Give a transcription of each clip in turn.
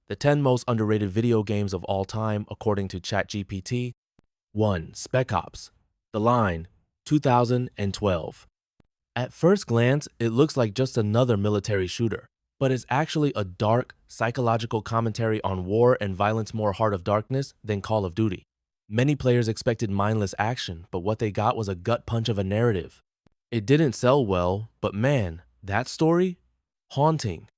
The 10 most underrated video games of all time according to Chatgpt. 1. Spec Ops. The Line, 2012. At first glance, it looks like just another military shooter, but it's actually a dark, psychological commentary on war and violence more Heart of Darkness than Call of Duty. Many players expected mindless action, but what they got was a gut punch of a narrative. It didn't sell well, but man, that story? Haunting.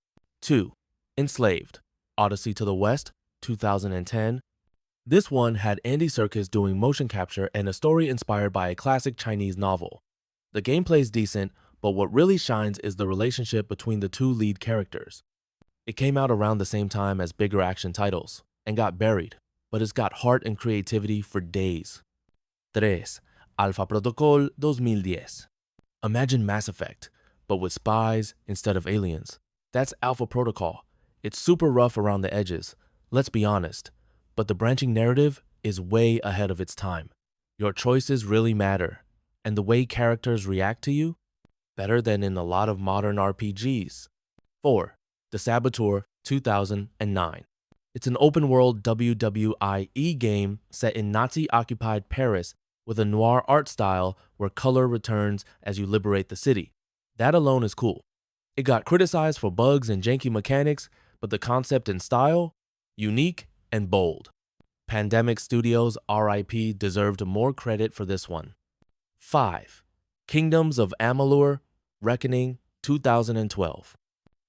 2. Enslaved. Odyssey to the West, 2010. This one had Andy Serkis doing motion capture and a story inspired by a classic Chinese novel. The gameplay's decent, but what really shines is the relationship between the two lead characters. It came out around the same time as bigger action titles, and got buried, but it's got heart and creativity for days. 3. Alpha Protocol 2010. Imagine Mass Effect, but with spies instead of aliens. That's Alpha Protocol. It's super rough around the edges, let's be honest, but the branching narrative is way ahead of its time. Your choices really matter, and the way characters react to you, better than in a lot of modern RPGs. 4. The Saboteur 2009. It's an open-world WWE game set in Nazi-occupied Paris with a noir art style where color returns as you liberate the city. That alone is cool. It got criticized for bugs and janky mechanics, but the concept and style, unique and bold. Pandemic Studios RIP deserved more credit for this one. 5. Kingdoms of Amalur Reckoning 2012.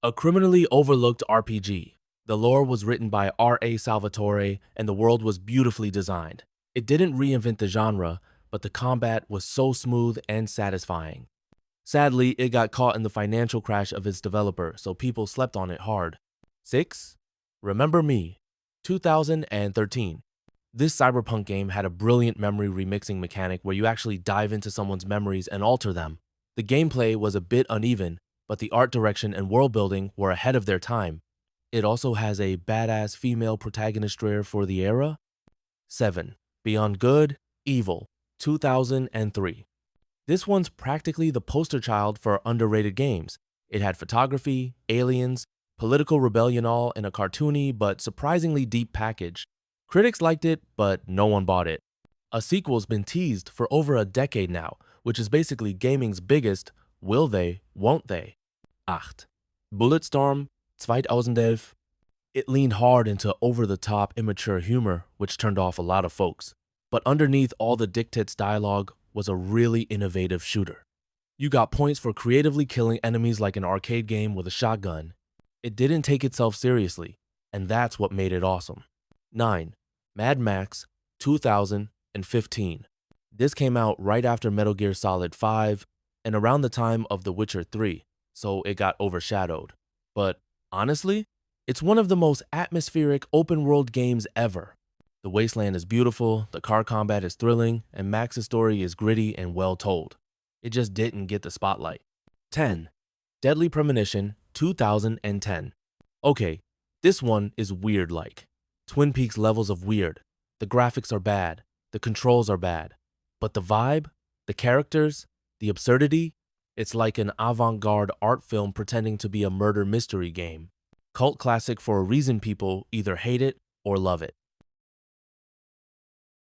A criminally overlooked RPG. The lore was written by R.A. Salvatore and the world was beautifully designed. It didn't reinvent the genre, but the combat was so smooth and satisfying. Sadly, it got caught in the financial crash of its developer, so people slept on it hard. 6. Remember Me 2013. This cyberpunk game had a brilliant memory remixing mechanic where you actually dive into someone's memories and alter them. The gameplay was a bit uneven, but the art direction and world building were ahead of their time. It also has a badass female protagonist rare for the era. 7. Beyond Good, Evil 2003. This one's practically the poster child for underrated games. It had photography, aliens, political rebellion all in a cartoony but surprisingly deep package. Critics liked it, but no one bought it. A sequel's been teased for over a decade now, which is basically gaming's biggest will they, won't they. 8. Bulletstorm 2011. It leaned hard into over-the-top immature humor, which turned off a lot of folks. But underneath all the dictates dialogue was a really innovative shooter. You got points for creatively killing enemies like an arcade game with a shotgun. It didn't take itself seriously, and that's what made it awesome. 9. Mad Max 2015. This came out right after Metal Gear Solid 5 and around the time of The Witcher 3, so it got overshadowed. But honestly, it's one of the most atmospheric open-world games ever. The wasteland is beautiful, the car combat is thrilling, and Max's story is gritty and well told. It just didn't get the spotlight. 10. Deadly Premonition 2010. Okay, this one is weird-like. Twin Peaks levels of weird. The graphics are bad, the controls are bad. But the vibe, the characters, the absurdity, it's like an avant-garde art film pretending to be a murder mystery game. Cult classic for a reason people either hate it or love it.